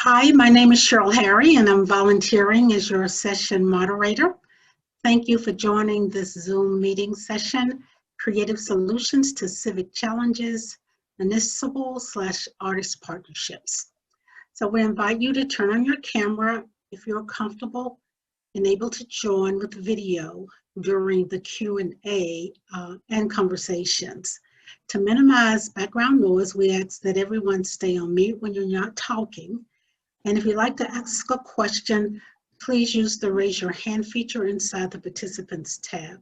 Hi, my name is Cheryl Harry, and I'm volunteering as your session moderator. Thank you for joining this Zoom meeting session, Creative Solutions to Civic Challenges, Municipal-Artist Partnerships. So we invite you to turn on your camera if you're comfortable and able to join with video during the Q&A and conversations. To minimize background noise, we ask that everyone stay on mute when you're not talking. And if you'd like to ask a question, please use the raise your hand feature inside the participants tab.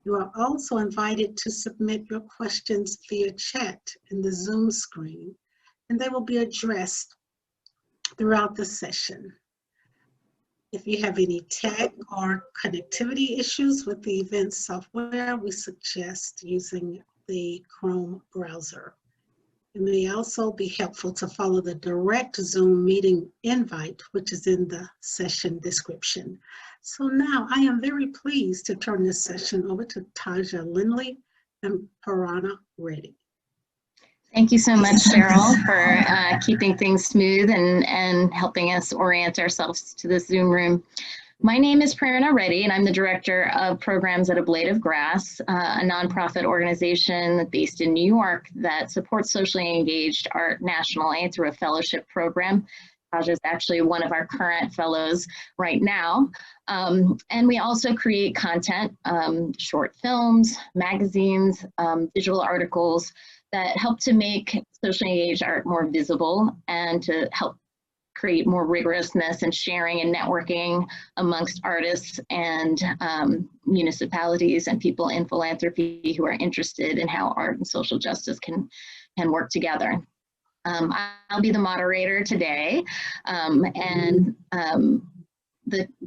You are also invited to submit your questions via chat in the Zoom screen, and they will be addressed throughout the session. If you have any tech or connectivity issues with the event software, we suggest using the Chrome browser. It may also be helpful to follow the direct Zoom meeting invite, which is in the session description. So now I am very pleased to turn this session over to Taja Lindley and Prerana Reddy. Thank you so much, Cheryl, for keeping things smooth and helping us orient ourselves to this Zoom room. My name is Prerana Reddy, and I'm the Director of Programs at A Blade of Grass, a nonprofit organization based in New York that supports socially engaged art nationally through a fellowship program. Taja is actually one of our current fellows right now. And we also create content, short films, magazines, digital articles that help to make socially engaged art more visible and to help create more rigorousness and sharing and networking amongst artists and municipalities and people in philanthropy who are interested in how art and social justice can work together. I'll be the moderator today,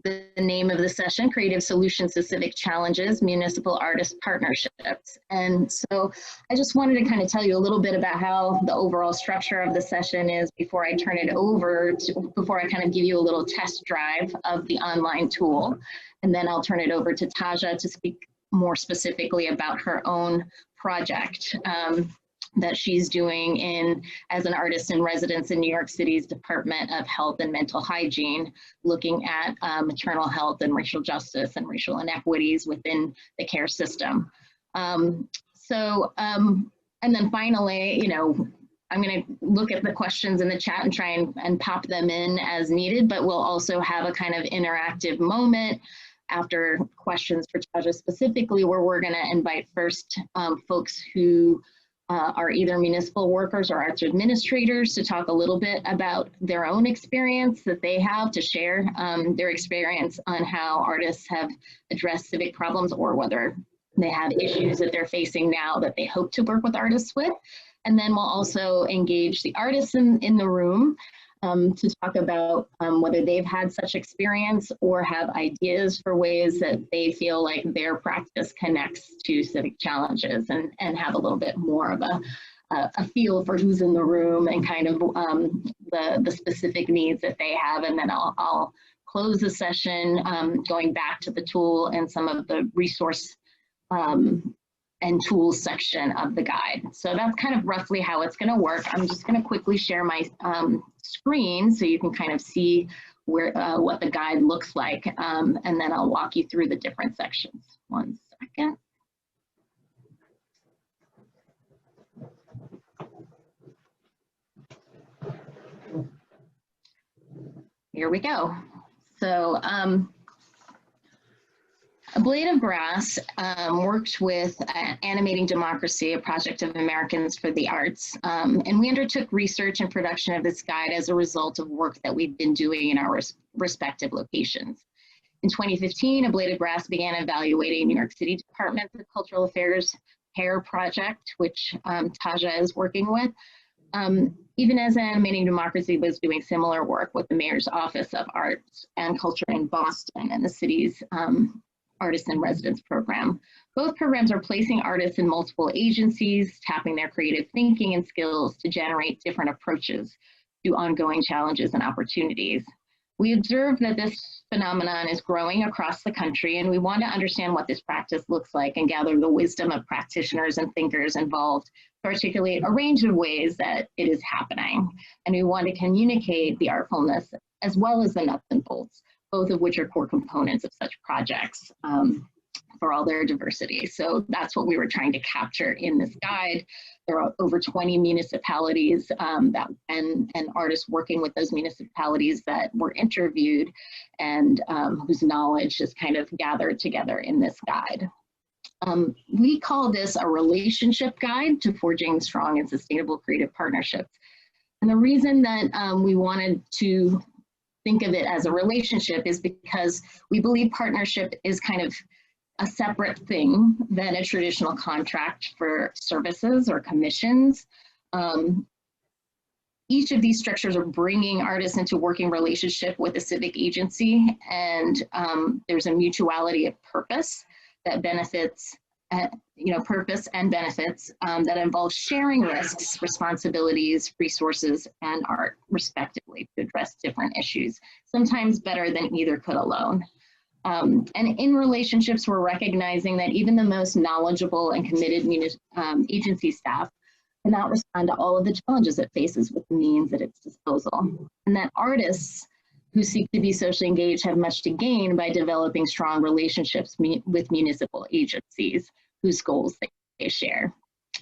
the name of the session, Creative Solutions to Civic Challenges, Municipal-Artist Partnerships. And so I just wanted to kind of tell you a little bit about how the overall structure of the session is before I turn it over, before I kind of give you a little test drive of the online tool. And then I'll turn it over to Taja to speak more specifically about her own project that she's doing as an artist in residence in New York City's Department of Health and Mental Hygiene, looking at maternal health and racial justice and racial inequities within the care system. And then finally, I'm going to look at the questions in the chat and try and pop them in as needed, but we'll also have a kind of interactive moment after questions for Taja specifically, where we're going to invite first folks who are either municipal workers or arts administrators to talk a little bit about their own experience that they have, to share their experience on how artists have addressed civic problems or whether they have issues that they're facing now that they hope to work with artists with. And then we'll also engage the artists in the room to talk about whether they've had such experience or have ideas for ways that they feel like their practice connects to civic challenges, and have a little bit more of a feel for who's in the room and kind of the specific needs that they have. And then I'll close the session going back to the tool and some of the resource and tools section of the guide. So that's kind of roughly how it's going to work. I'm just going to quickly share my screen so you can kind of see where what the guide looks like, and then I'll walk you through the different sections. One second. Here we go. So A Blade of Grass worked with Animating Democracy, a project of Americans for the Arts, and we undertook research and production of this guide as a result of work that we've been doing in our respective locations. In 2015, A Blade of Grass began evaluating New York City Department of Cultural Affairs PAIR project, which Taja is working with, even as Animating Democracy was doing similar work with the Mayor's Office of Arts and Culture in Boston and the city's Artists in Residence program. Both programs are placing artists in multiple agencies, tapping their creative thinking and skills to generate different approaches to ongoing challenges and opportunities. We observe that this phenomenon is growing across the country, and we want to understand what this practice looks like and gather the wisdom of practitioners and thinkers involved to articulate a range of ways that it is happening. And we want to communicate the artfulness as well as the nuts and bolts, both of which are core components of such projects for all their diversity. So that's what we were trying to capture in this guide. There are over 20 municipalities and artists working with those municipalities that were interviewed and whose knowledge is kind of gathered together in this guide. We call this a relationship guide to forging strong and sustainable creative partnerships. And the reason that we wanted to think of it as a relationship is because we believe partnership is kind of a separate thing than a traditional contract for services or commissions. Each of these structures are bringing artists into working relationship with a civic agency, and there's a mutuality of purpose that benefits, purpose and benefits that involve sharing risks, responsibilities, resources, and art, respectively, to address different issues, sometimes better than either could alone. And in relationships, we're recognizing that even the most knowledgeable and committed agency staff cannot respond to all of the challenges it faces with the means at its disposal. And that artists who seek to be socially engaged have much to gain by developing strong relationships with municipal agencies whose goals they share.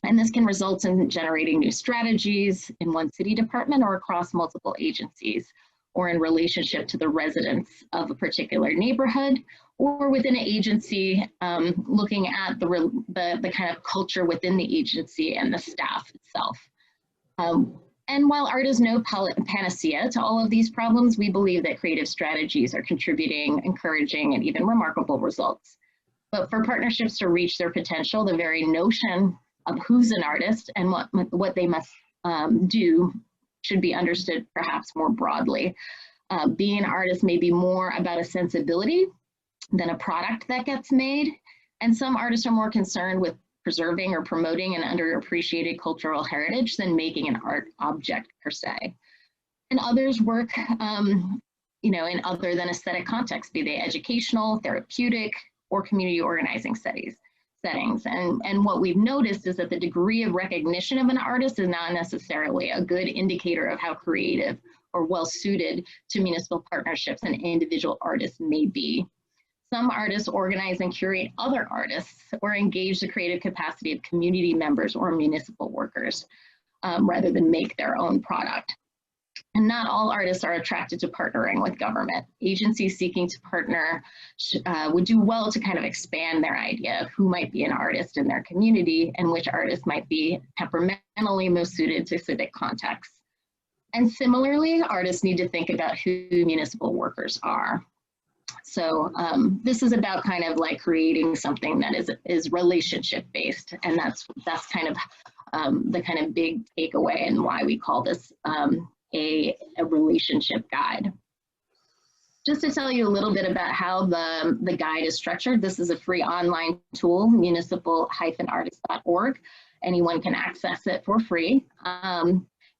And this can result in generating new strategies in one city department or across multiple agencies, or in relationship to the residents of a particular neighborhood, or within an agency, looking at the kind of culture within the agency and the staff itself. And while art is no panacea to all of these problems, we believe that creative strategies are contributing, encouraging, and even remarkable results. But for partnerships to reach their potential, the very notion of who's an artist and what they must do should be understood perhaps more broadly. Being an artist may be more about a sensibility than a product that gets made. And some artists are more concerned with preserving or promoting an underappreciated cultural heritage than making an art object per se. And others work in other than aesthetic contexts, be they educational, therapeutic, or community organizing settings. And what we've noticed is that the degree of recognition of an artist is not necessarily a good indicator of how creative or well suited to municipal partnerships an individual artist may be. Some artists organize and curate other artists or engage the creative capacity of community members or municipal workers rather than make their own product. And not all artists are attracted to partnering with government. Agencies seeking to partner would do well to kind of expand their idea of who might be an artist in their community and which artists might be temperamentally most suited to civic contexts. And similarly, artists need to think about who municipal workers are. So this is about kind of like creating something that is relationship based, and that's kind of the kind of big takeaway and why we call this a relationship guide. Just to tell you a little bit about how the guide is structured, this is a free online tool, municipal-artist.org. Anyone can access it for free.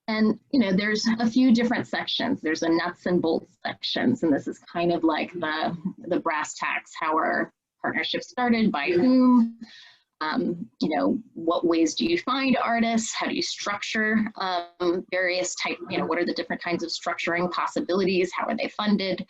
And there's a few different sections. There's a nuts and bolts sections, and this is kind of like the brass tacks, how our partnership started, by whom, what ways do you find artists? How do you structure various what are the different kinds of structuring possibilities? How are they funded?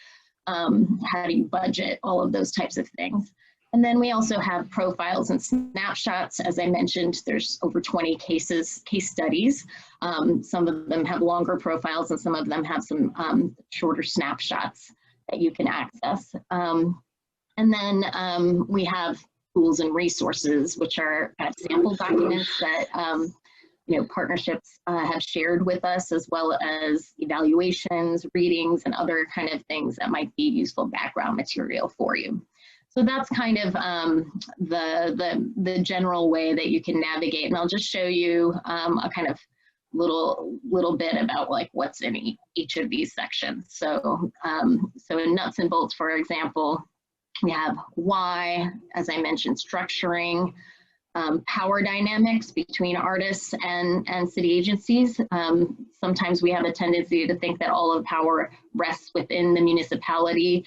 How do you budget? All of those types of things. And then we also have profiles and snapshots. As I mentioned, there's over 20 case studies. Some of them have longer profiles and some of them have some shorter snapshots that you can access. And then we have tools and resources, which are kind of sample documents that partnerships have shared with us, as well as evaluations, readings, and other kind of things that might be useful background material for you. So that's kind of the general way that you can navigate, and I'll just show you a kind of little bit about like what's in each of these sections. So in nuts and bolts, for example, we have why, as I mentioned, structuring, power dynamics between artists and city agencies. Sometimes we have a tendency to think that all of power rests within the municipality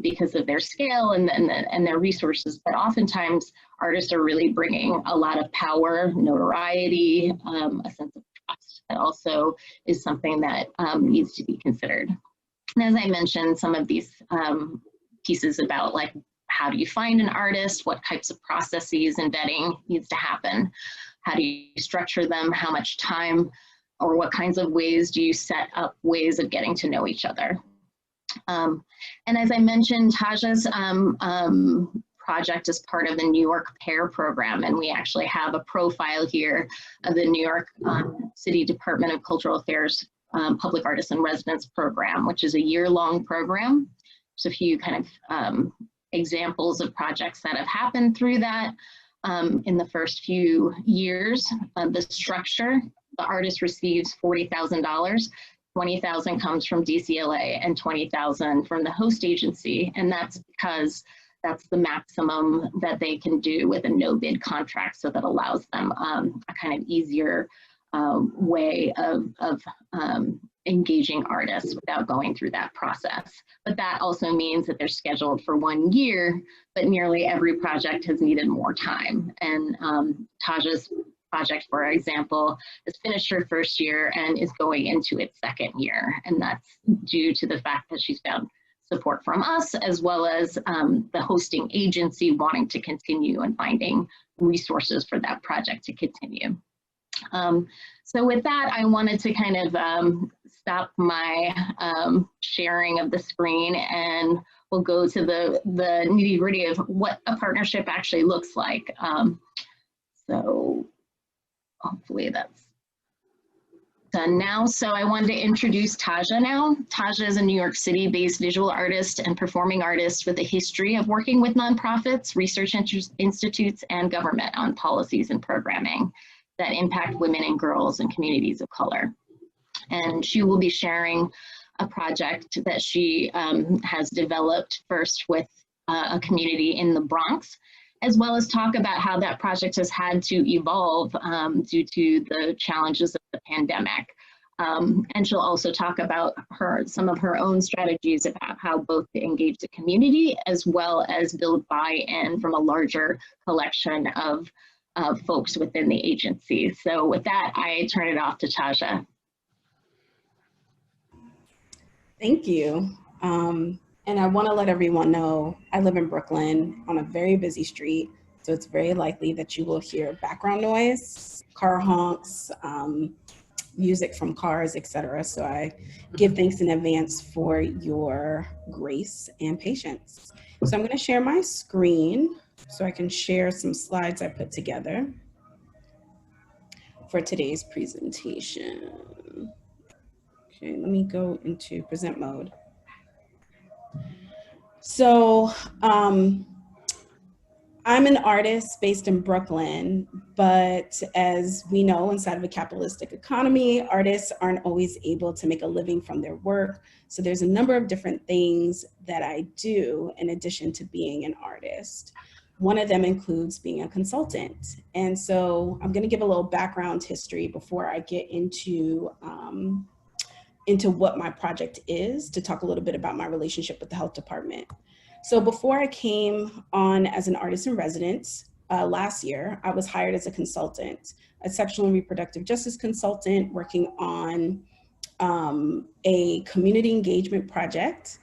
because of their scale and their resources, but oftentimes artists are really bringing a lot of power, notoriety, a sense of trust that also is something that needs to be considered. And as I mentioned, some of these pieces about like, how do you find an artist? What types of processes and vetting needs to happen? How do you structure them? How much time or what kinds of ways do you set up ways of getting to know each other? And as I mentioned, Taja's project is part of the New York PAIR program, and we actually have a profile here of the New York City Department of Cultural Affairs Public Artists in Residence program, which is a year-long program. So a few kind of examples of projects that have happened through that in the first few years. The structure, the artist receives $40,000. 20,000 comes from DCLA and 20,000 from the host agency, and that's because that's the maximum that they can do with a no-bid contract, so that allows them a kind of easier way of engaging artists without going through that process. But that also means that they're scheduled for 1 year, but nearly every project has needed more time. And Taja's project, for example, has finished her first year and is going into its second year. And that's due to the fact that she's found support from us, as well as the hosting agency wanting to continue and finding resources for that project to continue. So with that, I wanted to kind of stop my sharing of the screen, and we'll go to the nitty-gritty of what a partnership actually looks like. So hopefully that's done now. So I wanted to introduce Taja now. Taja is a New York City-based visual artist and performing artist with a history of working with nonprofits, research institutes, and government on policies and programming that impact women and girls and communities of color. And she will be sharing a project that she has developed first with a community in the Bronx, as well as talk about how that project has had to evolve due to the challenges of the pandemic. And she'll also talk about some of her own strategies about how both to engage the community as well as build buy-in from a larger collection of folks within the agency. So with that, I turn it off to Taja. Thank you. And I want to let everyone know I live in Brooklyn on a very busy street, so it's very likely that you will hear background noise, car honks, music from cars, etc. So I give thanks in advance for your grace and patience. So I'm going to share my screen so I can share some slides I put together for today's presentation. Okay, let me go into present mode. So I'm an artist based in Brooklyn, but as we know, inside of a capitalistic economy, artists aren't always able to make a living from their work. So there's a number of different things that I do in addition to being an artist. One of them includes being a consultant. And so I'm going to give a little background history before I get into what my project is, to talk a little bit about my relationship with the health department. So before I came on as an artist in residence last year, I was hired as a consultant, a sexual and reproductive justice consultant working on a community engagement project,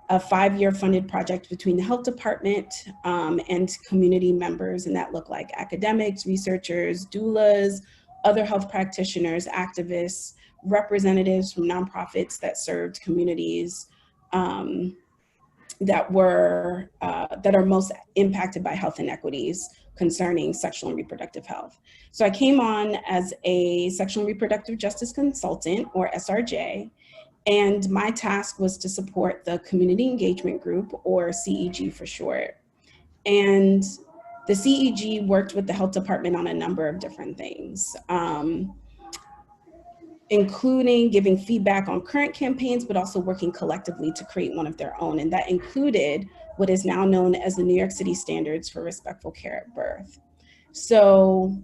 a 5-year funded project between the health department and community members. And that looked like academics, researchers, doulas, other health practitioners, activists, representatives from nonprofits that served communities that are most impacted by health inequities concerning sexual and reproductive health. So I came on as a sexual and reproductive justice consultant, or SRJ, and my task was to support the community engagement group, or CEG for short. And the CEG worked with the health department on a number of different things, including giving feedback on current campaigns, but also working collectively to create one of their own. And that included what is now known as the New York City Standards for Respectful Care at Birth. So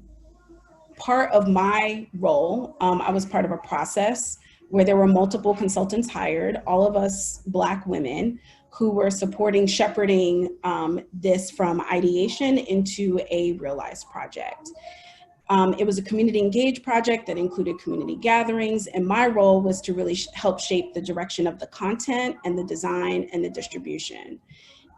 part of my role, I was part of a process where there were multiple consultants hired, all of us Black women, who were supporting shepherding this from ideation into a realized project. It was a community engaged project that included community gatherings, and my role was to really help shape the direction of the content and the design and the distribution.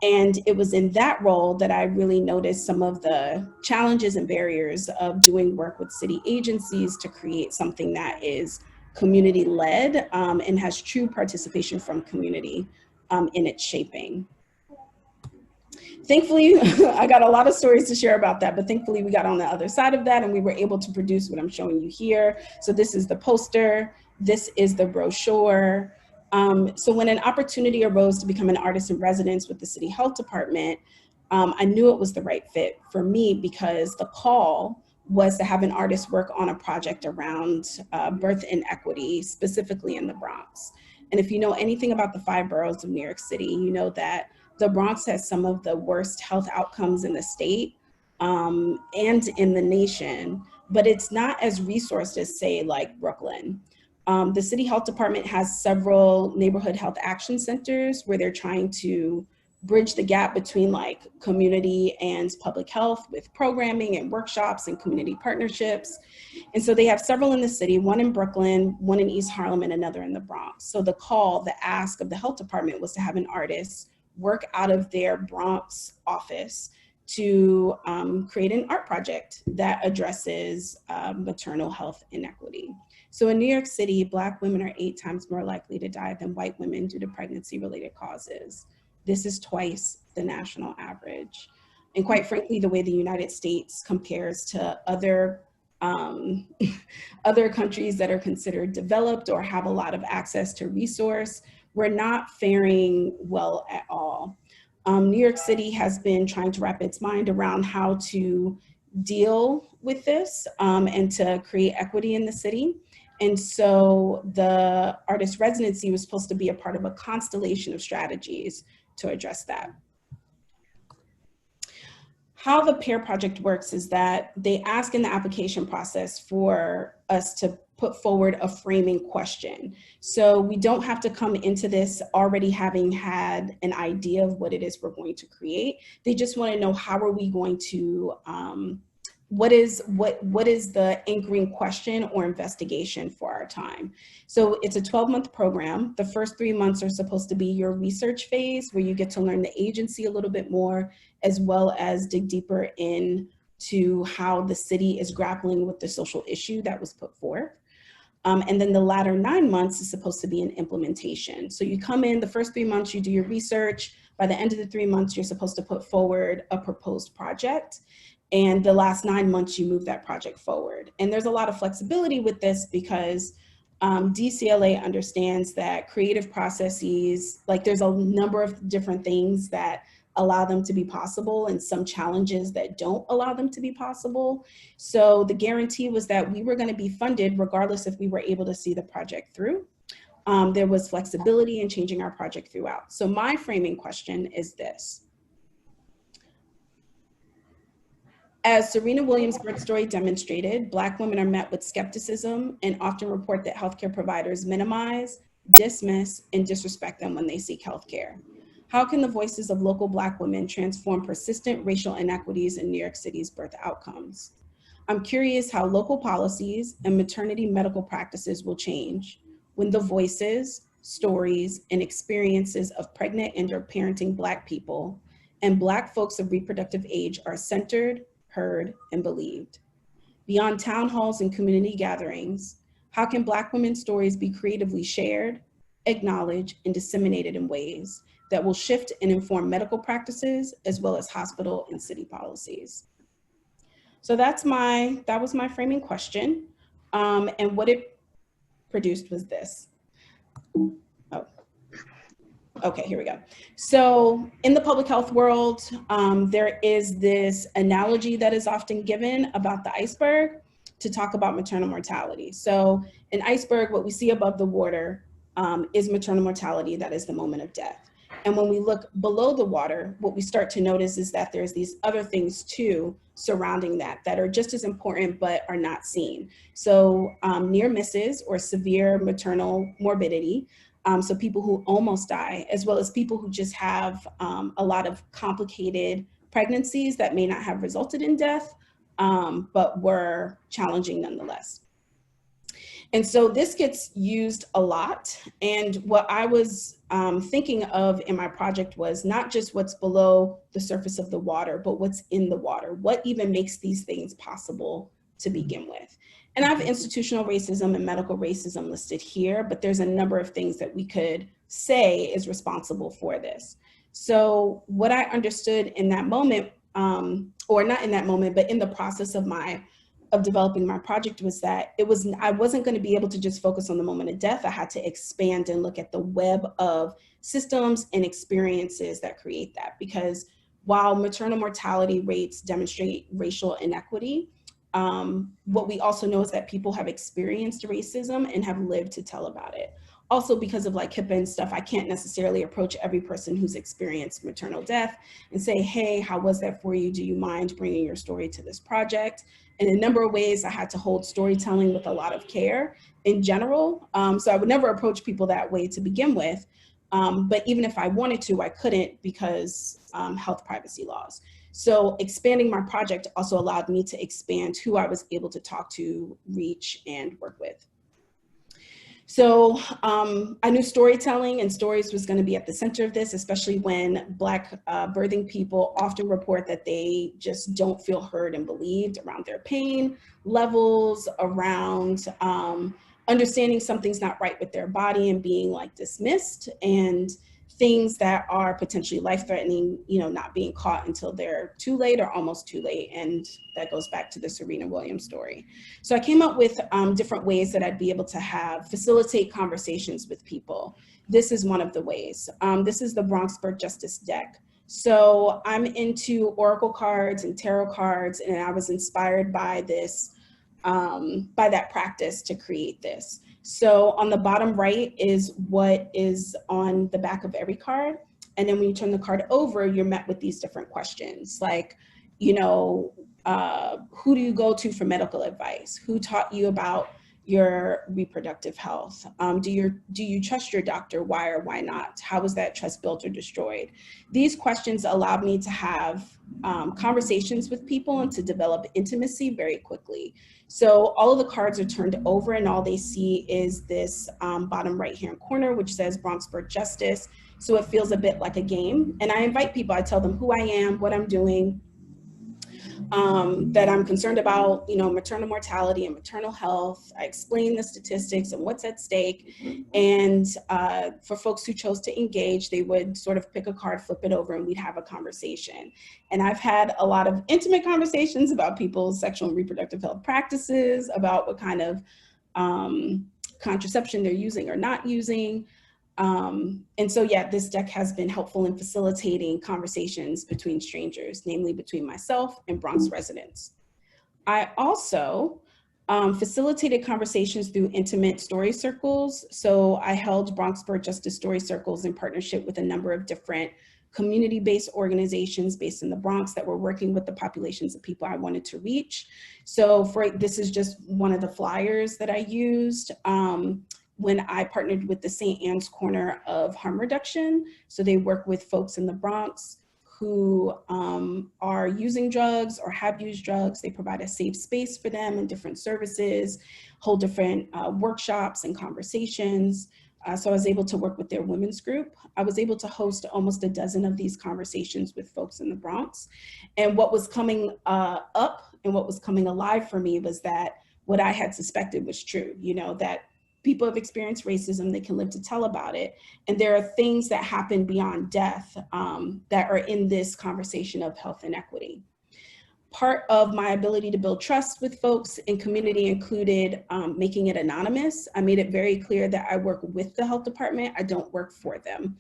And it was in that role that I really noticed some of the challenges and barriers of doing work with city agencies to create something that is community-led and has true participation from community in its shaping. Thankfully, I got a lot of stories to share about that, but thankfully we got on the other side of that and we were able to produce what I'm showing you here. So this is the poster, this is the brochure. So when an opportunity arose to become an artist in residence with the City Health Department, I knew it was the right fit for me because the call was to have an artist work on a project around birth inequity, specifically in the Bronx. And if you know anything about the 5 boroughs of New York City, you know that the Bronx has some of the worst health outcomes in the state and in the nation, but it's not as resourced as, say, like Brooklyn. The City Health Department has several neighborhood health action centers where they're trying to bridge the gap between like community and public health with programming and workshops and community partnerships. And so they have several in the city, one in Brooklyn, one in East Harlem, and another in the Bronx. So the ask of the health department was to have an artist work out of their Bronx office to create an art project that addresses maternal health inequity. So in New York City, Black women are 8 times more likely to die than white women due to pregnancy-related causes. This is twice the national average. And quite frankly, the way the United States compares to other countries that are considered developed or have a lot of access to resource, we're not faring well at all. New York City has been trying to wrap its mind around how to deal with this and to create equity in the city. And so the artist residency was supposed to be a part of a constellation of strategies to address that. How the PAIR project works is that they ask in the application process for us to put forward a framing question. So we don't have to come into this already having had an idea of what it is we're going to create. They just want to know, how are we going to, what is the anchoring question or investigation for our time? So it's a 12-month program. The first 3 months are supposed to be your research phase, where you get to learn the agency a little bit more, as well as dig deeper into how the city is grappling with the social issue that was put forth. And then the latter 9 months is supposed to be an implementation. So you come in, the first 3 months, you do your research. By the end of the 3 months, you're supposed to put forward a proposed project. And the last 9 months, you move that project forward. And there's a lot of flexibility with this because DCLA understands that creative processes, like there's a number of different things that allow them to be possible and some challenges that don't allow them to be possible. So the guarantee was that we were going to be funded regardless if we were able to see the project through. There was flexibility in changing our project throughout. So my framing question is this. As Serena Williams' birth story demonstrated, Black women are met with skepticism and often report that healthcare providers minimize, dismiss, and disrespect them when they seek healthcare. How can the voices of local Black women transform persistent racial inequities in New York City's birth outcomes? I'm curious how local policies and maternity medical practices will change when the voices, stories, and experiences of pregnant and or parenting Black people and Black folks of reproductive age are centered, heard, and believed. Beyond town halls and community gatherings, how can Black women's stories be creatively shared, acknowledged, and disseminated in ways that will shift and inform medical practices as well as hospital and city policies? So that was my framing question. And what it produced was this. Oh. Okay, here we go. So in the public health world, there is this analogy that is often given about the iceberg to talk about maternal mortality. So an iceberg, what we see above the water, is maternal mortality, that is the moment of death. And when we look below the water, what we start to notice is that there's these other things too surrounding that are just as important but are not seen. So near misses or severe maternal morbidity, so people who almost die, as well as people who just have a lot of complicated pregnancies that may not have resulted in death, but were challenging nonetheless. And so this gets used a lot. And what I was thinking of in my project was not just what's below the surface of the water, but what's in the water. What even makes these things possible to begin with? And I have institutional racism and medical racism listed here, but there's a number of things that we could say is responsible for this. So what I understood in that moment, or not in that moment, but in the process of developing my project, was that I wasn't going to be able to just focus on the moment of death. I had to expand and look at the web of systems and experiences that create that. Because while maternal mortality rates demonstrate racial inequity, what we also know is that people have experienced racism and have lived to tell about it. Also, because of like HIPAA and stuff, I can't necessarily approach every person who's experienced maternal death and say, hey, how was that for you? Do you mind bringing your story to this project? In a number of ways, I had to hold storytelling with a lot of care in general. So I would never approach people that way to begin with. But even if I wanted to, I couldn't because health privacy laws. So expanding my project also allowed me to expand who I was able to talk to, reach, and work with. So I knew storytelling and stories was going to be at the center of this, especially when Black birthing people often report that they just don't feel heard and believed around their pain levels, around understanding something's not right with their body and being like dismissed, and things that are potentially life-threatening, not being caught until they're too late or almost too late. And that goes back to the Serena Williams story. So I came up with different ways that I'd be able to facilitate conversations with people. This is one of the ways. This is the Bronxburg Justice deck. So I'm into oracle cards and tarot cards, and I was inspired by this, by that practice to create this. So on the bottom right is what is on the back of every card. And then when you turn the card over, you're met with these different questions like, who do you go to for medical advice? Who taught you about your reproductive health? Do you trust your doctor? Why or why not? How was that trust built or destroyed? These questions allowed me to have conversations with people and to develop intimacy very quickly. So all of the cards are turned over and all they see is this bottom right-hand corner, which says Bronxburg Justice. So it feels a bit like a game. And I invite people, I tell them who I am, what I'm doing, that I'm concerned about, maternal mortality and maternal health. I explain the statistics and what's at stake. And for folks who chose to engage, they would sort of pick a card, flip it over, and we'd have a conversation. And I've had a lot of intimate conversations about people's sexual and reproductive health practices, about what kind of contraception they're using or not using. And so, yeah, this deck has been helpful in facilitating conversations between strangers, namely between myself and Bronx residents. I also facilitated conversations through intimate story circles. So I held Bronxburg Justice Story Circles in partnership with a number of different community-based organizations based in the Bronx that were working with the populations of people I wanted to reach. So this is just one of the flyers that I used. When I partnered with the St. Anne's Corner of Harm Reduction. So they work with folks in the Bronx who are using drugs or have used drugs. They provide a safe space for them and different services, hold different workshops and conversations. So I was able to work with their women's group. I was able to host almost a dozen of these conversations with folks in the Bronx. And what was coming up and what was coming alive for me was that what I had suspected was true, that people have experienced racism, they can live to tell about it. And there are things that happen beyond death that are in this conversation of health inequity. Part of my ability to build trust with folks in community included making it anonymous. I made it very clear that I work with the health department, I don't work for them.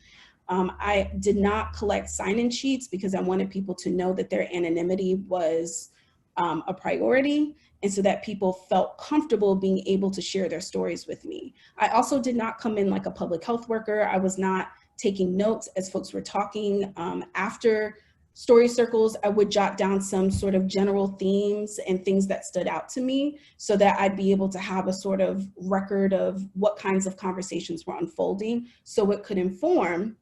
I did not collect sign-in sheets because I wanted people to know that their anonymity was a priority, and so that people felt comfortable being able to share their stories with me. I also did not come in like a public health worker. I was not taking notes as folks were talking. After story circles, I would jot down some sort of general themes and things that stood out to me so that I'd be able to have a sort of record of what kinds of conversations were unfolding so it could inform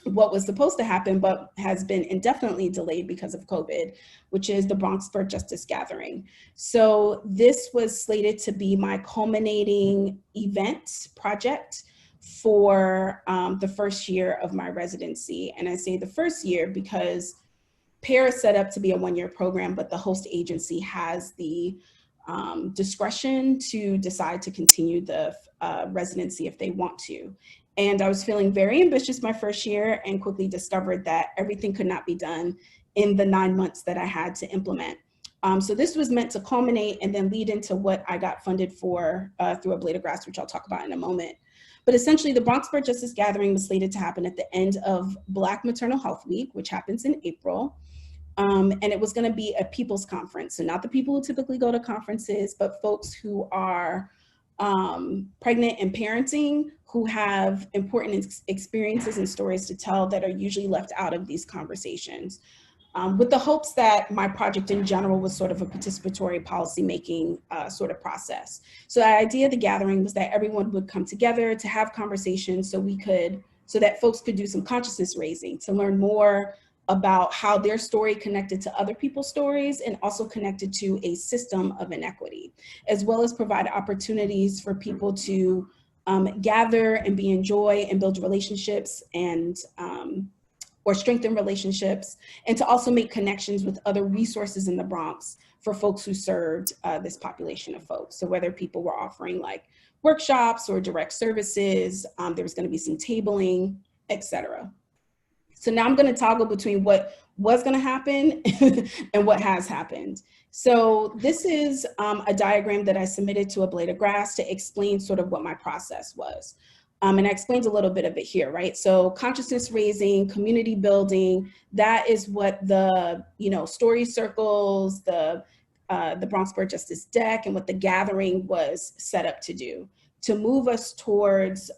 what was supposed to happen but has been indefinitely delayed because of COVID, which is the Bronx for Justice Gathering. So this was slated to be my culminating event project for the first year of my residency. And I say the first year because PAIR is set up to be a one-year program, but the host agency has the discretion to decide to continue the residency if they want to. And I was feeling very ambitious my first year and quickly discovered that everything could not be done in the 9 months that I had to implement. So this was meant to culminate and then lead into what I got funded for through A Blade of Grass, which I'll talk about in a moment. But essentially the Bronx for Justice Gathering was slated to happen at the end of Black Maternal Health Week, which happens in April. And it was gonna be a people's conference. So not the people who typically go to conferences, but folks who are pregnant and parenting, who have important experiences and stories to tell that are usually left out of these conversations, with the hopes that my project in general was sort of a participatory policymaking sort of process. So the idea of the gathering was that everyone would come together to have conversations so that folks could do some consciousness raising, to learn more about how their story connected to other people's stories and also connected to a system of inequity, as well as provide opportunities for people to gather and be in joy and build relationships and or strengthen relationships, and to also make connections with other resources in the Bronx for folks who served this population of folks. So whether people were offering like workshops or direct services, there was gonna be some tabling, etc. So now I'm gonna toggle between what was gonna happen and what has happened. So this is a diagram that I submitted to A Blade of Grass to explain sort of what my process was. And I explained a little bit of it here, right? So consciousness raising, community building, that is what the story circles, the Bronx for Justice deck, and what the gathering was set up to do, to move us towards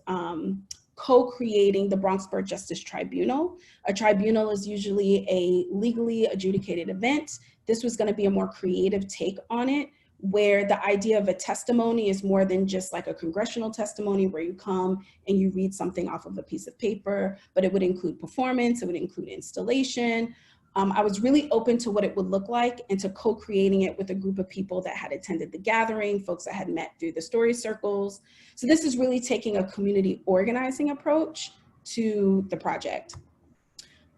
co-creating the Bronx for Justice Tribunal. A tribunal is usually a legally adjudicated event. This was going to be a more creative take on it, where the idea of a testimony is more than just like a congressional testimony where you come and you read something off of a piece of paper, but it would include performance, it would include installation. I was really open to what it would look like and to co-creating it with a group of people that had attended the gathering, folks that had met through the story circles. So this is really taking a community organizing approach to the project.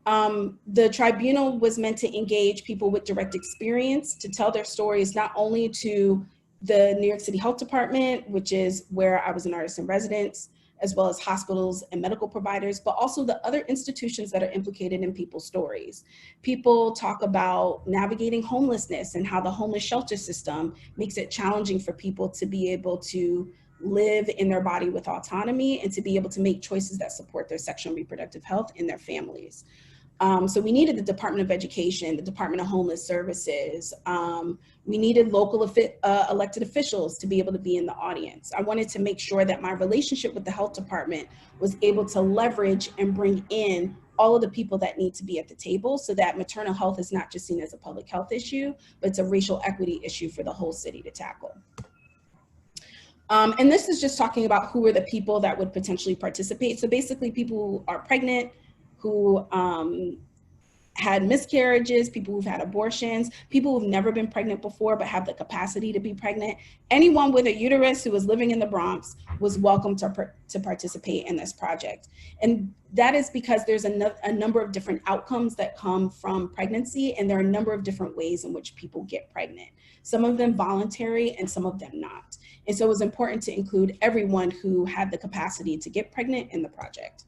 The tribunal was meant to engage people with direct experience to tell their stories, not only to the New York City Health Department, which is where I was an artist in residence, as well as hospitals and medical providers, but also the other institutions that are implicated in people's stories. People talk about navigating homelessness and how the homeless shelter system makes it challenging for people to be able to live in their body with autonomy and to be able to make choices that support their sexual and reproductive health in their families. So we needed the Department of Education, the Department of Homeless Services. We needed local elected officials to be able to be in the audience. I wanted to make sure that my relationship with the health department was able to leverage and bring in all of the people that need to be at the table so that maternal health is not just seen as a public health issue, but it's a racial equity issue for the whole city to tackle. And this is just talking about who are the people that would potentially participate. So basically people who are pregnant, who had miscarriages, people who've had abortions, people who've never been pregnant before but have the capacity to be pregnant. Anyone with a uterus who was living in the Bronx was welcome to participate in this project. And that is because there's a number of different outcomes that come from pregnancy, and there are a number of different ways in which people get pregnant. Some of them voluntary and some of them not. And so it was important to include everyone who had the capacity to get pregnant in the project.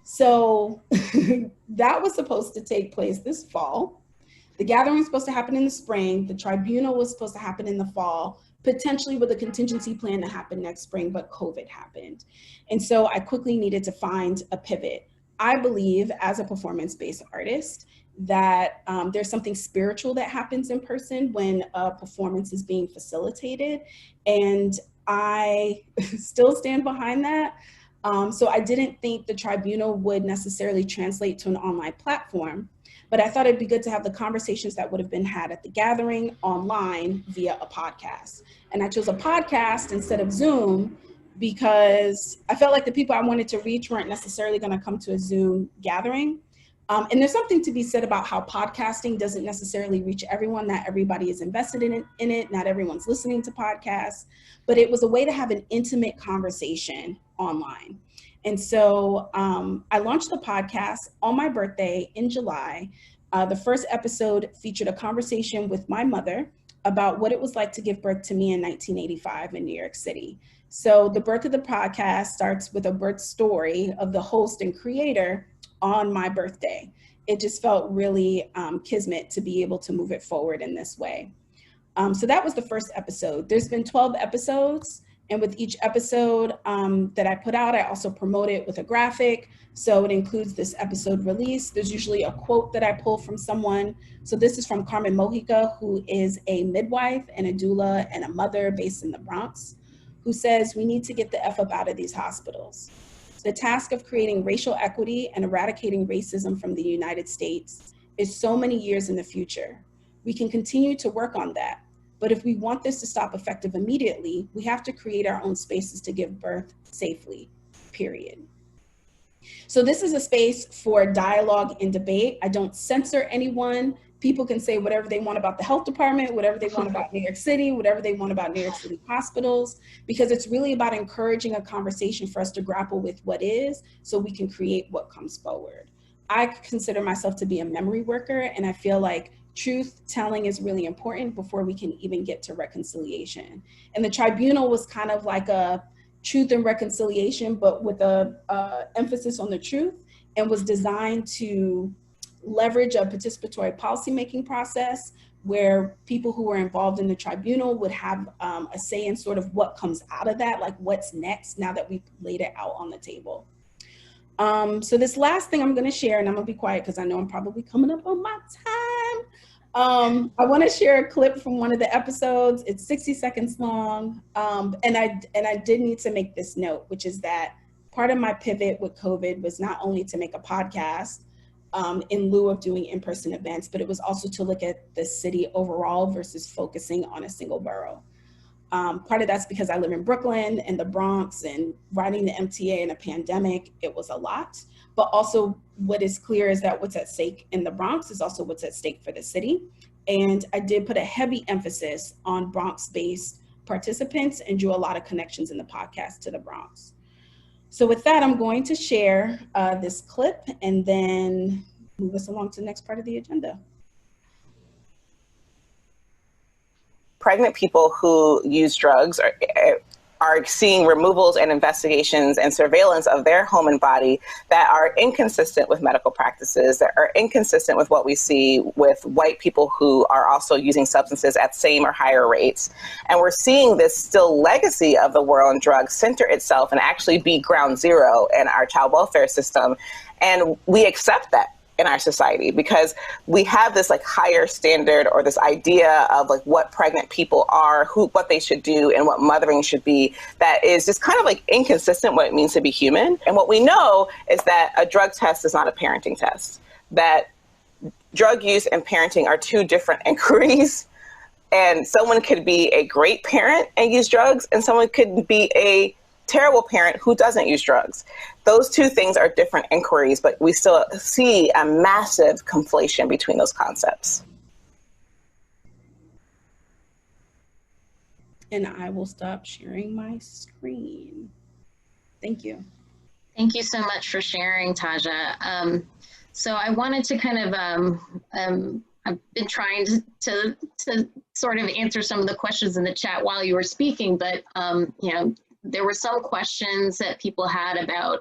So that was supposed to take place this fall. The gathering was supposed to happen in the spring. The tribunal was supposed to happen in the fall, potentially with a contingency plan to happen next spring, but COVID happened. And so I quickly needed to find a pivot. I believe as a performance-based artist that there's something spiritual that happens in person when a performance is being facilitated. And I still stand behind that. So I didn't think the tribunal would necessarily translate to an online platform, but I thought it'd be good to have the conversations that would have been had at the gathering online via a podcast. And I chose a podcast instead of Zoom because I felt like the people I wanted to reach weren't necessarily going to come to a Zoom gathering. And there's something to be said about how podcasting doesn't necessarily reach everyone. Not everybody is invested in it. Not everyone's listening to podcasts, but it was a way to have an intimate conversation online. And so I launched the podcast on my birthday in July. The first episode featured a conversation with my mother about what it was like to give birth to me in 1985 in New York City. So the birth of the podcast starts with a birth story of the host and creator on my birthday. It just felt really kismet to be able to move it forward in this way. So that was the first episode. There's been 12 episodes, and with each episode that I put out, I also promote it with a graphic. So it includes this episode release. There's usually a quote that I pull from someone. So this is from Carmen Mojica, who is a midwife and a doula and a mother based in the Bronx, who says, "We need to get the F up out of these hospitals. The task of creating racial equity and eradicating racism from the United States is so many years in the future. We can continue to work on that, but if we want this to stop effective immediately, we have to create our own spaces to give birth safely, period." So this is a space for dialogue and debate. I don't censor anyone. People can say whatever they want about the health department, whatever they want about New York City, whatever they want about New York City hospitals, because it's really about encouraging a conversation for us to grapple with what is, so we can create what comes forward. I consider myself to be a memory worker, and I feel like truth telling is really important before we can even get to reconciliation. And the tribunal was kind of like a truth and reconciliation, but with a emphasis on the truth, and was designed to leverage a participatory policymaking process where people who were involved in the tribunal would have a say in sort of what comes out of that, like what's next now that we've laid it out on the table. So this last thing I'm going to share, and I'm going to be quiet because I know I'm probably coming up on my time. I want to share a clip from one of the episodes. It's 60 seconds long. And I did need to make this note, which is that part of my pivot with COVID was not only to make a podcast in lieu of doing in-person events, but it was also to look at the city overall versus focusing on a single borough. Part of that's because I live in Brooklyn and the Bronx, and riding the MTA in a pandemic, it was a lot. But also what is clear is that what's at stake in the Bronx is also what's at stake for the city. And I did put a heavy emphasis on Bronx-based participants and drew a lot of connections in the podcast to the Bronx. So with that, I'm going to share this clip and then move us along to the next part of the agenda. Pregnant people who use drugs are seeing removals and investigations and surveillance of their home and body that are inconsistent with medical practices, that are inconsistent with what we see with white people who are also using substances at same or higher rates. And we're seeing this still legacy of the war on drugs center itself and actually be ground zero in our child welfare system. And we accept that in our society because we have this like higher standard or this idea of like what pregnant people are, what they should do and what mothering should be, that is just kind of like inconsistent what it means to be human. And what we know is that a drug test is not a parenting test, that drug use and parenting are two different inquiries. And someone could be a great parent and use drugs, and someone could be a terrible parent who doesn't use drugs. Those two things are different inquiries, but we still see a massive conflation between those concepts. And I will stop sharing my screen. Thank you. Thank you so much for sharing, Taja. So I wanted to kind of, I've been trying to sort of answer some of the questions in the chat while you were speaking, but you know, there were some questions that people had about,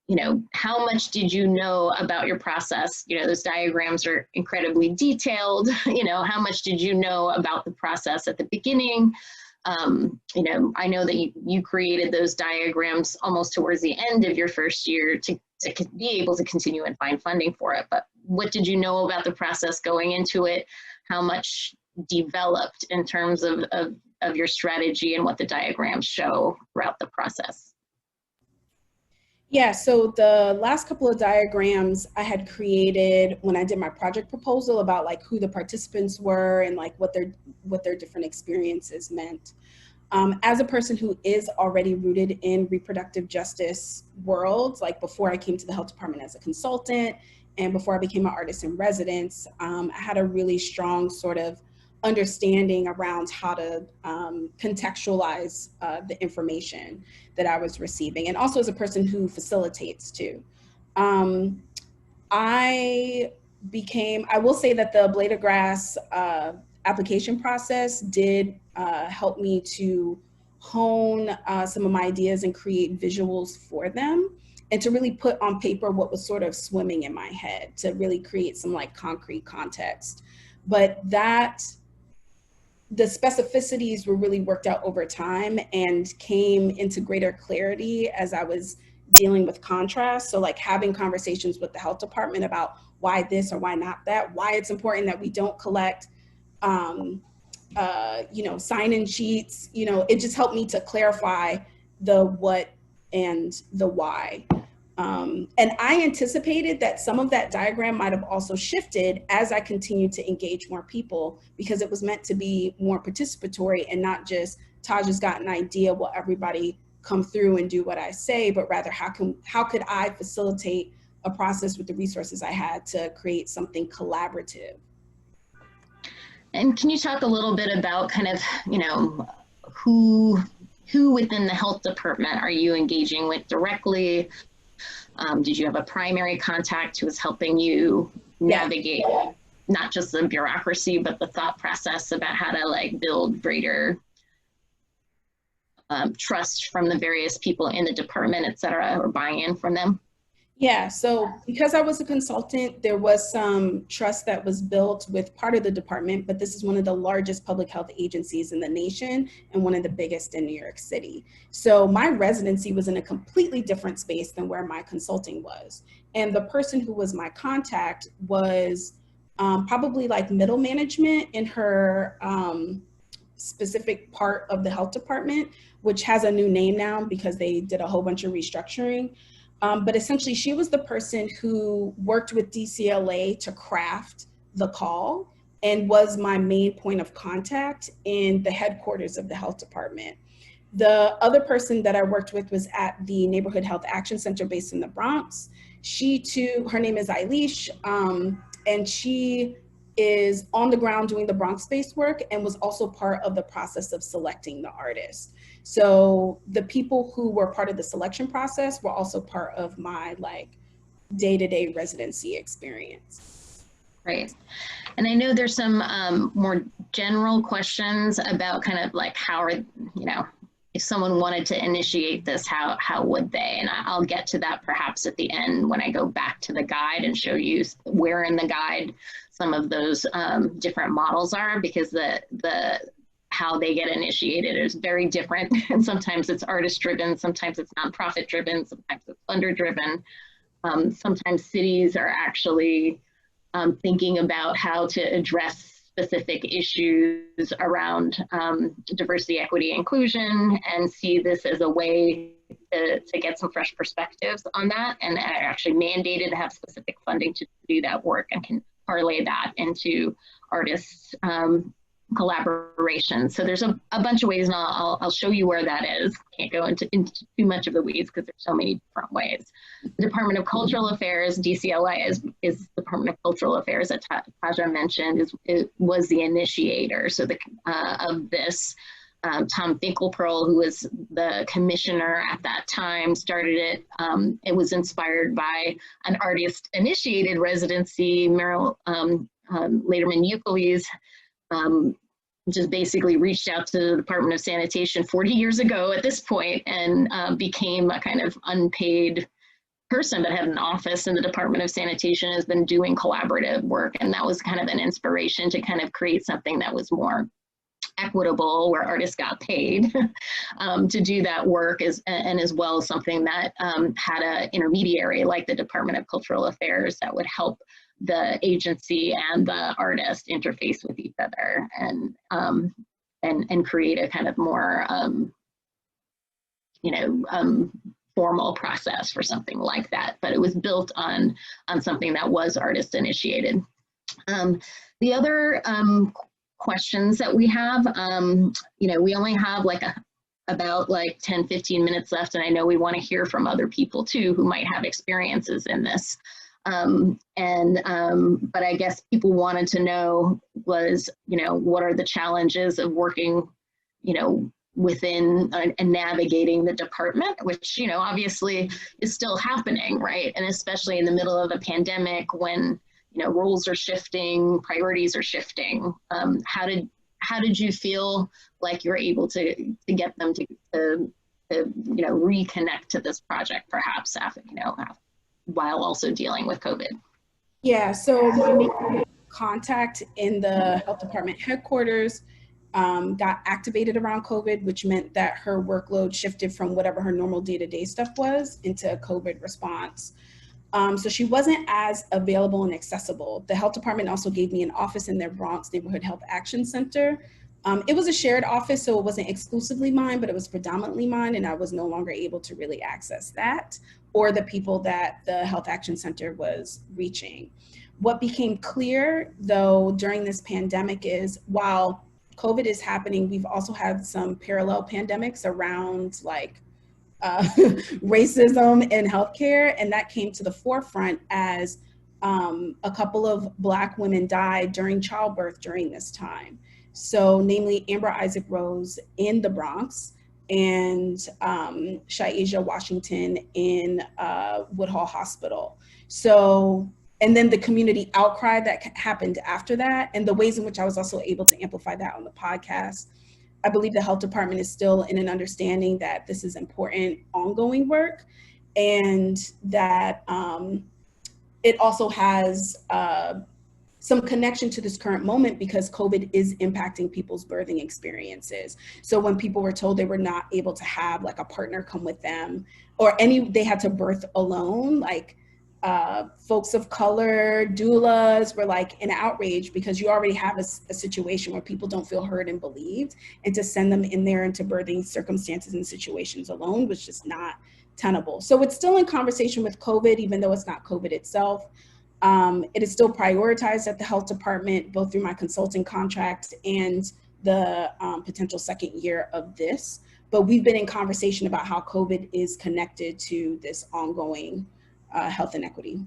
you know, how much did you know about your process? You know, those diagrams are incredibly detailed. You know, how much did you know about the process at the beginning? You know, I know that you created those diagrams almost towards the end of your first year to be able to continue and find funding for it. But what did you know about the process going into it? How much developed in terms of your strategy and what the diagrams show throughout the process? Yeah, so the last couple of diagrams I had created when I did my project proposal about like who the participants were and like what their different experiences meant. As a person who is already rooted in reproductive justice worlds, like before I came to the health department as a consultant and before I became an artist in residence, I had a really strong sort of understanding around how to contextualize the information that I was receiving, and also as a person who facilitates too. I will say that the Blade of Grass application process did help me to hone some of my ideas and create visuals for them, and to really put on paper what was sort of swimming in my head, to really create some like concrete context. But the specificities were really worked out over time and came into greater clarity as I was dealing with contrast. So like having conversations with the health department about why this or why not that, why it's important that we don't collect, sign-in sheets, it just helped me to clarify the what and the why. And I anticipated that some of that diagram might have also shifted as I continued to engage more people, because it was meant to be more participatory and not just Taja's got an idea, will everybody come through and do what I say, but rather how could I facilitate a process with the resources I had to create something collaborative. And can you talk a little bit about kind of, who within the health department are you engaging with directly? Did you have a primary contact who was helping you navigate not just the bureaucracy, but the thought process about how to like build greater trust from the various people in the department, et cetera, or buy-in from them? Yeah, so because I was a consultant, there was some trust that was built with part of the department, but this is one of the largest public health agencies in the nation and one of the biggest in New York City. So my residency was in a completely different space than where my consulting was. And the person who was my contact was probably like middle management in her specific part of the health department, which has a new name now because they did a whole bunch of restructuring. But essentially, she was the person who worked with DCLA to craft the call and was my main point of contact in the headquarters of the health department. The other person that I worked with was at the Neighborhood Health Action Center based in the Bronx. She too, her name is Eilish, and she is on the ground doing the Bronx-based work and was also part of the process of selecting the artist. So the people who were part of the selection process were also part of my like day-to-day residency experience. Right. And I know there's some more general questions about kind of like how are, if someone wanted to initiate this, how would they? And I'll get to that perhaps at the end when I go back to the guide and show you where in the guide some of those different models are, because the how they get initiated is very different. And sometimes it's artist driven, sometimes it's nonprofit driven, sometimes it's funder driven. Sometimes cities are actually thinking about how to address specific issues around diversity, equity, inclusion, and see this as a way to get some fresh perspectives on that, and are actually mandated to have specific funding to do that work and can parlay that into artists' collaboration. So there's a bunch of ways, and I'll show you where that is. Can't go into too much of the weeds because there's so many different ways. The Department of Cultural Affairs, DCLA, is the Department of Cultural Affairs that Taja mentioned, was the initiator. So of this, Tom Finkelpearl, who was the commissioner at that time, started it. It was inspired by an artist-initiated residency, Meryl Laderman-Euclides, just basically reached out to the Department of Sanitation 40 years ago at this point, and became a kind of unpaid person, but had an office in the Department of Sanitation, has been doing collaborative work. And that was kind of an inspiration to kind of create something that was more equitable, where artists got paid to do that work, and as well as something that had an intermediary like the Department of Cultural Affairs that would help the agency and the artist interface with each other, and create a kind of more formal process for something like that, but it was built on something that was artist initiated. The other questions that we have, you know, we only have like about 10-15 minutes left, and I know we want to hear from other people too who might have experiences in this. But I guess people wanted to know was, you know, what are the challenges of working, you know, within and navigating the department, which, you know, obviously is still happening, right? And especially in the middle of a pandemic when, you know, roles are shifting, priorities are shifting. How did you feel like you were able to get them to you know, reconnect to this project, perhaps after, you know, while also dealing with COVID? Yeah, so my contact in the health department headquarters got activated around COVID, which meant that her workload shifted from whatever her normal day-to-day stuff was into a COVID response. So she wasn't as available and accessible. The health department also gave me an office in their Bronx Neighborhood Health Action Center. It was a shared office, so it wasn't exclusively mine, but it was predominantly mine, and I was no longer able to really access that or the people that the Health Action Center was reaching. What became clear, though, during this pandemic is while COVID is happening, we've also had some parallel pandemics around racism in healthcare, and that came to the forefront as a couple of Black women died during childbirth during this time. So namely Amber Isaac Rose in the Bronx and Shaija Washington in Woodhull Hospital. So, and then the community outcry that happened after that, and the ways in which I was also able to amplify that on the podcast. I believe the health department is still in an understanding that this is important ongoing work, and that it also has some connection to this current moment because COVID is impacting people's birthing experiences. So when people were told they were not able to have like a partner come with them, or they had to birth alone, like folks of color, doulas were like in outrage because you already have a situation where people don't feel heard and believed, and to send them in there into birthing circumstances and situations alone was just not tenable. So it's still in conversation with COVID, even though it's not COVID itself. It is still prioritized at the health department, both through my consulting contract and the potential second year of this. But we've been in conversation about how COVID is connected to this ongoing health inequity.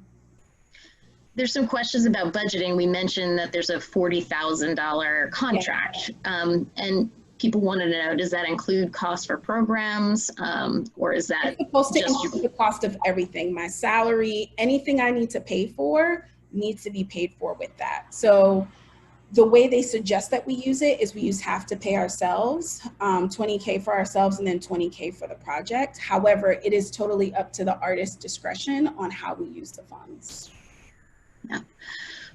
There's some questions about budgeting. We mentioned that there's a $40,000 contract, and people wanted to know, does that include costs for programs, or is that it's supposed to include the cost of everything? My salary, anything I need to pay for needs to be paid for with that. So the way they suggest that we use it is we use half to pay ourselves, $20K for ourselves and then $20K for the project. However, it is totally up to the artist's discretion on how we use the funds. Yeah.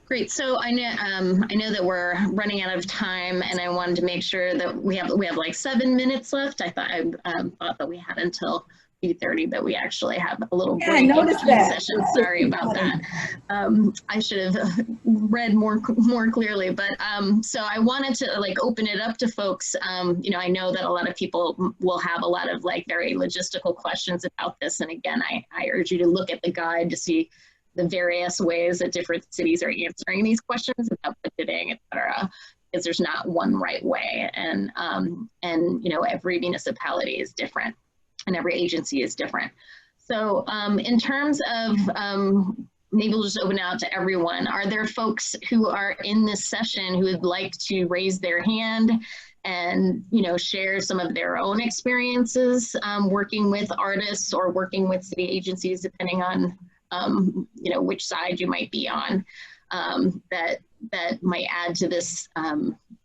Great. So I know that we're running out of time, and I wanted to make sure that we have like 7 minutes left. I thought that we had until 2:30, but we actually have a little break. I noticed that. Session. Sorry about that. I should have read more clearly, but so I wanted to like open it up to folks. You know, I know that a lot of people will have a lot of like very logistical questions about this, and again, I urge you to look at the guide to see the various ways that different cities are answering these questions about budgeting, et cetera, because there's not one right way. And you know, every municipality is different and every agency is different. So in terms of, maybe we'll just open it out to everyone. Are there folks who are in this session who would like to raise their hand and, you know, share some of their own experiences working with artists or working with city agencies, depending on you know, which side you might be on, that might add to this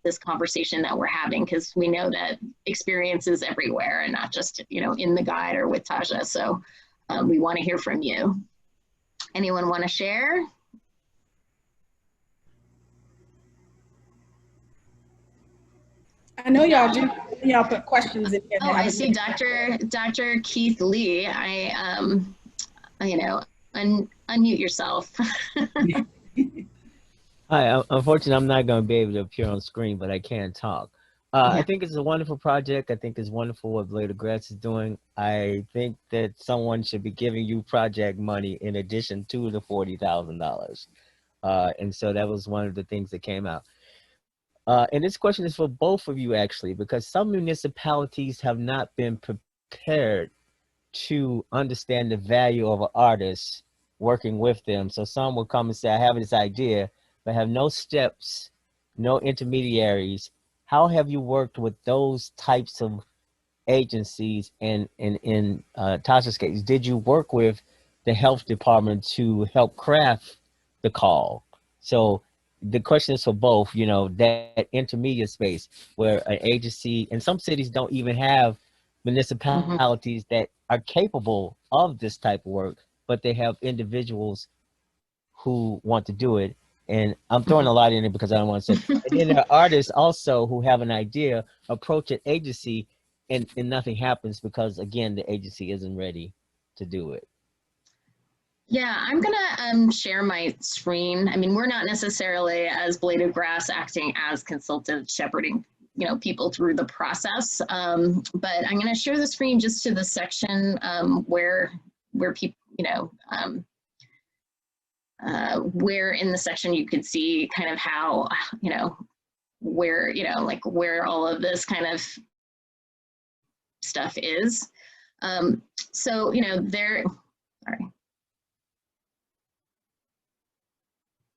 this conversation that we're having, because we know that experience is everywhere and not just, you know, in the guide or with Taja. So we want to hear from you. Anyone want to share? I know y'all do. Y'all put questions in here. Oh, I see Dr. Keith Lee. You know, unmute yourself. Hi, unfortunately, I'm not going to be able to appear on screen, but I can talk. I think it's a wonderful project. I think it's wonderful what Blade of Grass is doing. I think that someone should be giving you project money in addition to the $40,000. And so that was one of the things that came out. And this question is for both of you, actually, because some municipalities have not been prepared to understand the value of an artist working with them. So some will come and say, I have this idea, but have no steps, no intermediaries. How have you worked with those types of agencies? And in Taja's case, did you work with the health department to help craft the call? So the question is for both, you know, that intermediate space where an agency, and some cities don't even have municipalities that are capable of this type of work, but they have individuals who want to do it. And I'm throwing a lot in it because I don't want to say, and then there are artists also who have an idea, approach an agency, and nothing happens because, again, the agency isn't ready to do it. Yeah, I'm gonna share my screen. I mean, we're not necessarily as Blade of Grass acting as consultant shepherding, you know, people through the process, but I'm gonna share the screen just to the section where people, you know, where in the section you could see kind of how, you know, where, you know, like where all of this kind of stuff is. So, you know, sorry.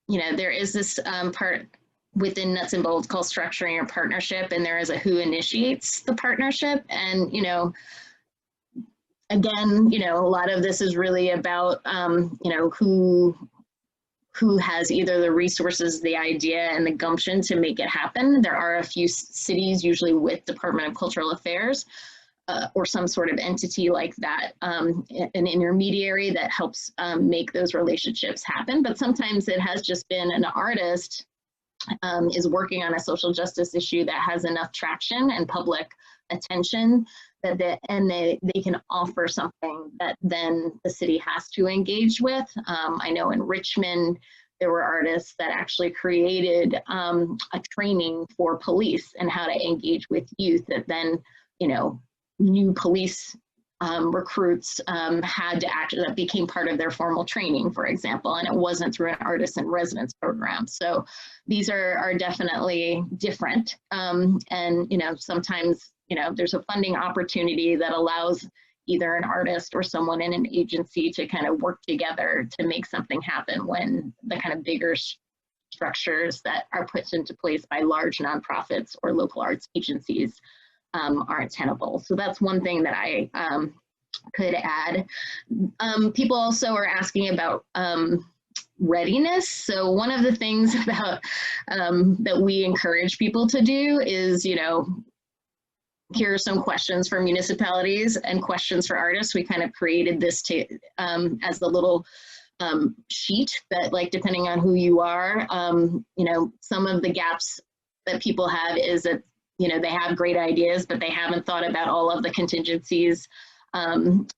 You know, there is this part within Nuts and Bolts called structuring your partnership, and there is a who initiates the partnership. And, you know, again, you know, a lot of this is really about, you know, who has either the resources, the idea, and the gumption to make it happen. There are a few cities, usually with Department of Cultural Affairs, or some sort of entity like that, an intermediary that helps make those relationships happen. But sometimes it has just been an artist is working on a social justice issue that has enough traction and public attention that they can offer something that then the city has to engage with. I know in Richmond, there were artists that actually created a training for police and how to engage with youth that then, you know, new police recruits had to that became part of their formal training, for example, and it wasn't through an artist in residence program. So these are definitely different. And, you know, sometimes, you know, there's a funding opportunity that allows either an artist or someone in an agency to kind of work together to make something happen when the kind of bigger structures that are put into place by large nonprofits or local arts agencies aren't tenable. So that's one thing that I could add. People also are asking about readiness. So one of the things about that we encourage people to do is, you know, here are some questions for municipalities and questions for artists. We kind of created this to, as the little sheet that, like, depending on who you are, you know, some of the gaps that people have is that, you know, they have great ideas, but they haven't thought about all of the contingencies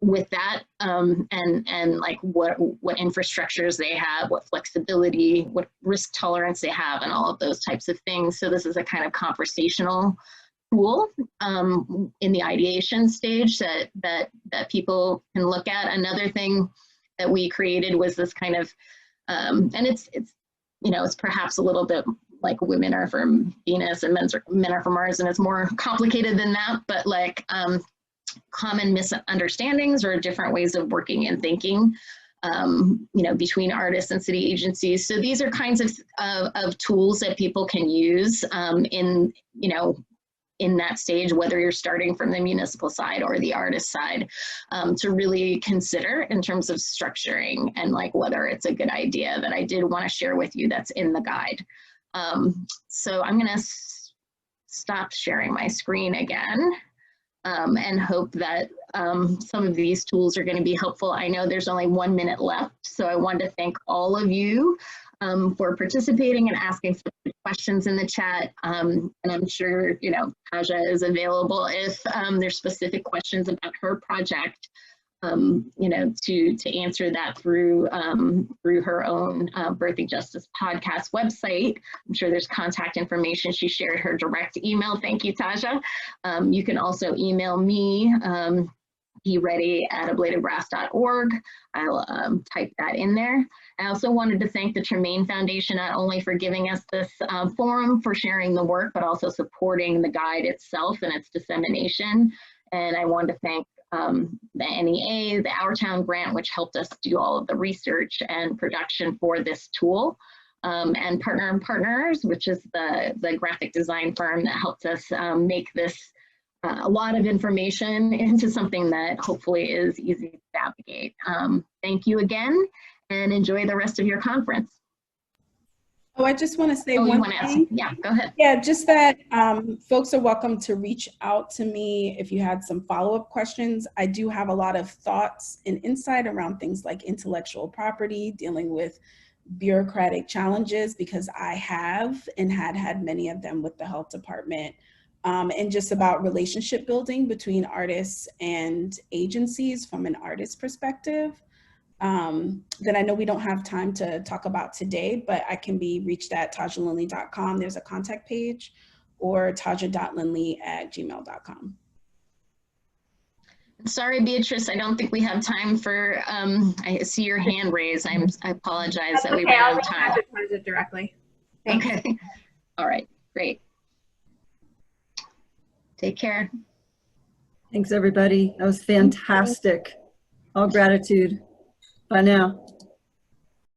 with that, and like what infrastructures they have, what flexibility, what risk tolerance they have, and all of those types of things. So this is a kind of conversational tool in the ideation stage that people can look at. Another thing that we created was this kind of, and it's you know, it's perhaps a little bit like women are from Venus and men are from Mars, and it's more complicated than that, but like common misunderstandings or different ways of working and thinking, you know, between artists and city agencies. So these are kinds of tools that people can use in, you know, in that stage, whether you're starting from the municipal side or the artist side, to really consider in terms of structuring and like whether it's a good idea, that I did want to share with you that's in the guide. So I'm going to stop sharing my screen again and hope that some of these tools are going to be helpful. I know there's only 1 minute left, so I want to thank all of you for participating and asking some questions in the chat. And I'm sure, you know, Taja is available if there's specific questions about her project. you know, to answer that through her own Birthing Justice podcast website. I'm sure there's contact information. She shared her direct email. Thank you, Taja. You can also email me, breddy@ablatedgrass.org. I'll type that in there. I also wanted to thank the Tremaine Foundation, not only for giving us this forum for sharing the work, but also supporting the guide itself and its dissemination. And I wanted to thank the NEA, the Our Town grant, which helped us do all of the research and production for this tool, and Partner and Partners, which is the graphic design firm that helped us make this a lot of information into something that hopefully is easy to navigate. Thank you again, and enjoy the rest of your conference. Oh, I just want to say one one thing. thing. Yeah, go ahead. Yeah, just that folks are welcome to reach out to me if you had some follow-up questions. I do have a lot of thoughts and insight around things like intellectual property, dealing with bureaucratic challenges, because I have and had many of them with the health department, and just about relationship building between artists and agencies from an artist perspective. That I know we don't have time to talk about today, but I can be reached at tajalindley.com. There's a contact page, or taja.lindley@gmail.com. Sorry, Beatrice, I don't think we have time for, I see your hand raised. I apologize that we ran out of time. I'll advertise it directly. Thanks. Okay, all right, great. Take care. Thanks, everybody. That was fantastic. All gratitude. Bye now.